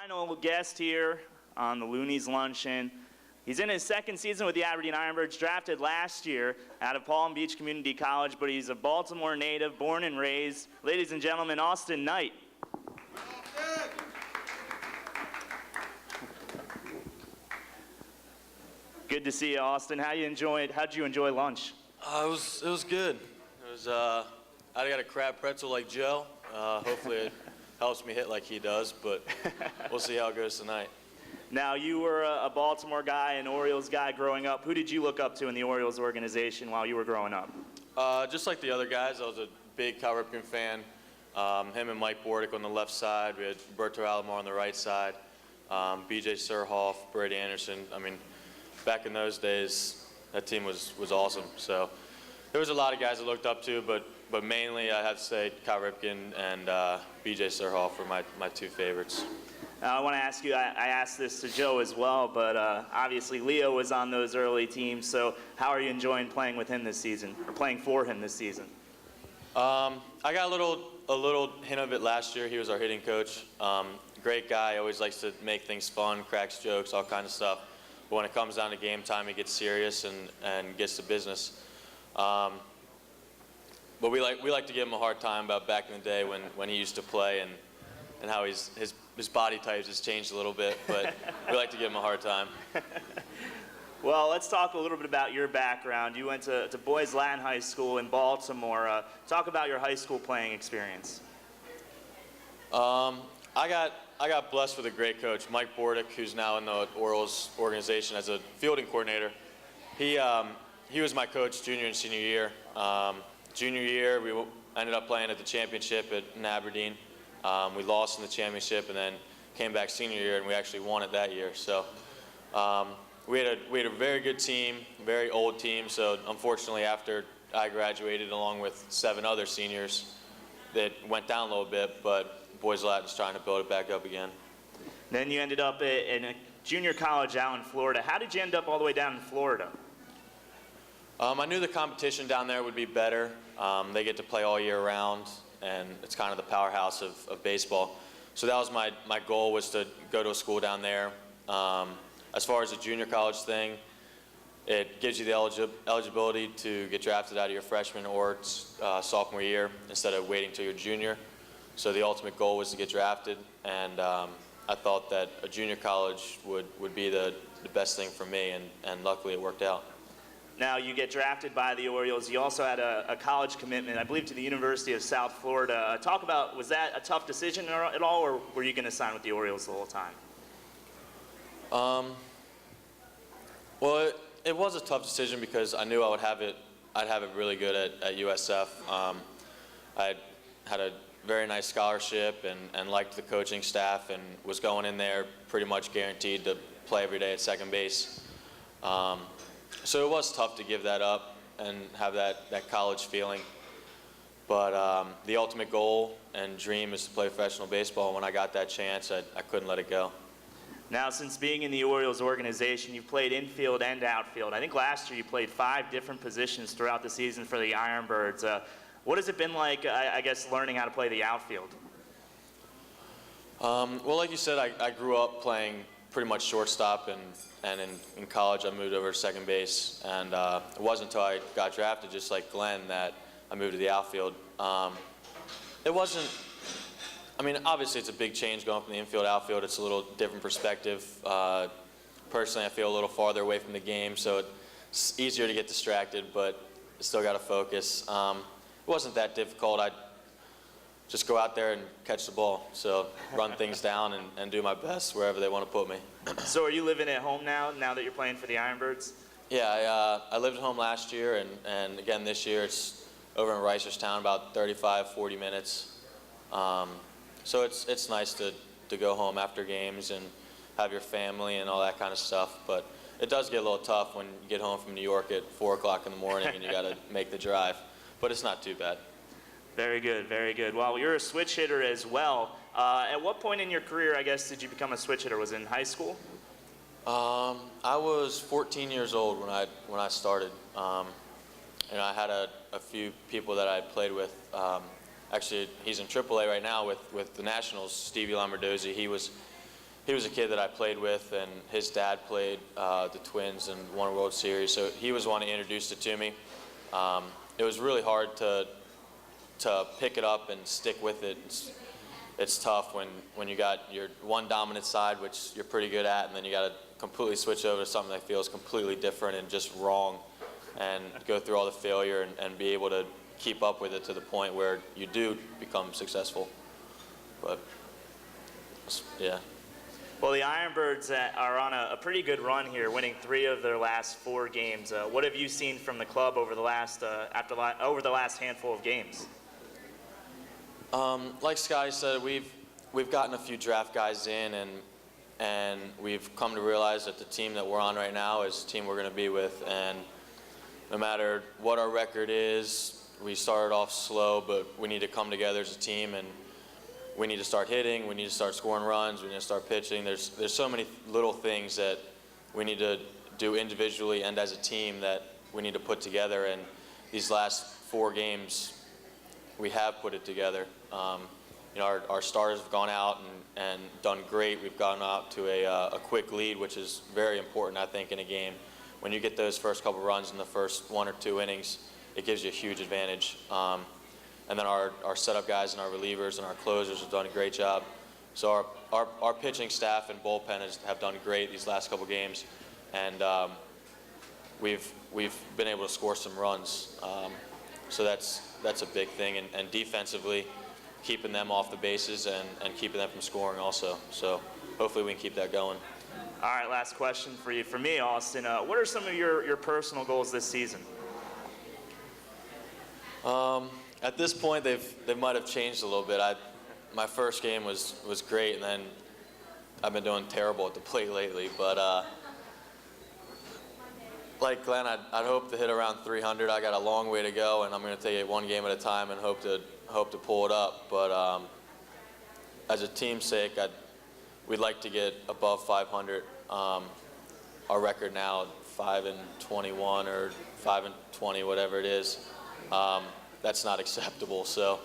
Final guest here on the Looney's Luncheon. He's in his second season with the Aberdeen IronBirds, drafted last year out of Palm Beach Community College, but he's a Baltimore native, born and raised. Ladies and gentlemen, Austin Knight. Good to see you, Austin. How'd you enjoy lunch? It was good. I got a crab pretzel like Joe. Hopefully it helps me hit like he does, but we'll see how it goes tonight. Now, you were a Baltimore guy, an Orioles guy growing up. Who did you look up to in the Orioles organization while you were growing up? Just like the other guys, I was a big Cal Ripken fan. Him and Mike Bordick on the left side. We had Roberto Alomar on the right side. B.J. Surhoff, Brady Anderson. I mean, back in those days, that team was awesome. So there was a lot of guys I looked up to, but mainly I have to say Cal Ripken and B.J. Surhoff were my two favorites. I want to ask you, I asked this to Joe as well, but obviously Leo was on those early teams, so how are you enjoying playing with him this season, or playing for him this season? I got a little hint of it last year. He was our hitting coach. Great guy, always likes to make things fun, cracks jokes, all kinds of stuff. But when it comes down to game time, he gets serious and gets to business. But we like to give him a hard time about back in the day when he used to play and how his body type has changed a little bit, but we like to give him a hard time. Well, let's talk a little bit about your background. You went to Boys Latin High School in Baltimore. Talk about your high school playing experience. I got blessed with a great coach, Mike Bordick, who's now in the Orioles organization as a fielding coordinator. He was my coach junior and senior year. Junior year, we ended up playing at the championship in Aberdeen. We lost in the championship and then came back senior year, and we actually won it that year. So we had a very good team, very old team. So unfortunately, after I graduated, along with 7 other seniors, that went down a little bit, but Boys Latin's trying to build it back up again. Then you ended up in a junior college out in Florida. How did you end up all the way down in Florida? I knew the competition down there would be better. They get to play all year round, and it's kind of the powerhouse of baseball. So that was my goal, was to go to a school down there. As far as the junior college thing, it gives you the eligibility to get drafted out of your freshman or sophomore year instead of waiting till your junior. So the ultimate goal was to get drafted, and I thought that a junior college would be the best thing for me, and luckily it worked out. Now, you get drafted by the Orioles. You also had a college commitment, I believe, to the University of South Florida. Talk about, was that a tough decision at all, or were you going to sign with the Orioles the whole time? Well, it was a tough decision because I knew I'd have it really good at USF. I had a very nice scholarship and liked the coaching staff and was going in there pretty much guaranteed to play every day at second base. So it was tough to give that up and have that college feeling. But the ultimate goal and dream is to play professional baseball. When I got that chance, I couldn't let it go. Now, since being in the Orioles organization, you've played infield and outfield. I think last year you played 5 different positions throughout the season for the IronBirds. What has it been like, I guess, learning how to play the outfield? Well, like you said, I grew up playing pretty much shortstop, and in college I moved over to second base. And it wasn't until I got drafted, just like Glenn, that I moved to the outfield. It wasn't, I mean, obviously it's a big change going from the infield to outfield. It's a little different perspective. Personally, I feel a little farther away from the game, so it's easier to get distracted, but still got to focus. It wasn't that difficult. I just go out there and catch the ball. So run things down and do my best wherever they want to put me. So are you living at home now that you're playing for the IronBirds? Yeah, I lived at home last year, and again this year it's over in Reisterstown, about 35, 40 minutes. So it's nice to go home after games and have your family and all that kind of stuff. But it does get a little tough when you get home from New York at 4 o'clock in the morning and you got to make the drive. But it's not too bad. Very good, very good. Well, you're a switch hitter as well. At what point in your career, I guess, did you become a switch hitter? Was it in high school? I was 14 years old when I started. And I had a few people that I played with. Actually, he's in AAA right now with the Nationals, Stevie Lamardozzi. he was a kid that I played with, and his dad played the Twins and won a World Series, so he was the one who introduced it to me. It was really hard to pick it up and stick with it. It's tough when you got your one dominant side, which you're pretty good at, and then you got to completely switch over to something that feels completely different and just wrong, and go through all the failure and be able to keep up with it to the point where you do become successful. But yeah. Well, the IronBirds are on a pretty good run here, winning 3 of their last 4 games. What have you seen from the club over the last handful of games? Like Scotty said, we've gotten a few draft guys in, and we've come to realize that the team that we're on right now is the team we're going to be with. And no matter what our record is, we started off slow, but we need to come together as a team, and we need to start hitting, we need to start scoring runs, we need to start pitching. There's so many little things that we need to do individually and as a team that we need to put together. And these last 4 games, we have put it together. You know, our starters have gone out and done great. We've gone out to a quick lead, which is very important, I think, in a game. When you get those first couple runs in the first 1 or 2 innings, it gives you a huge advantage. And then our setup guys and our relievers and our closers have done a great job. So our pitching staff and bullpen have done great these last couple games, and we've been able to score some runs. So that's a big thing, and defensively, keeping them off the bases and keeping them from scoring also. So hopefully we can keep that going. All right, last question for you. For me, Austin, what are some of your personal goals this season? At this point, they might have changed a little bit. My first game was great, and then I've been doing terrible at the plate lately. But like Glenn, I'd hope to hit around 300. I got a long way to go, and I'm going to take it one game at a time and hope to pull it up. But as a team's sake, we'd like to get above 500. Our record now, 5-21 or 5-20, whatever it is. That's not acceptable. So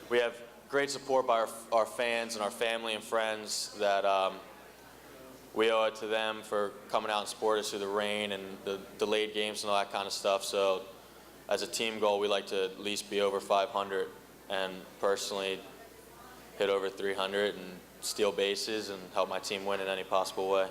we have great support by our fans and our family and friends that we owe it to them for coming out and supporting us through the rain and the delayed games and all that kind of stuff. So as a team goal, we like to at least be over 500, and personally hit over 300 and steal bases and help my team win in any possible way.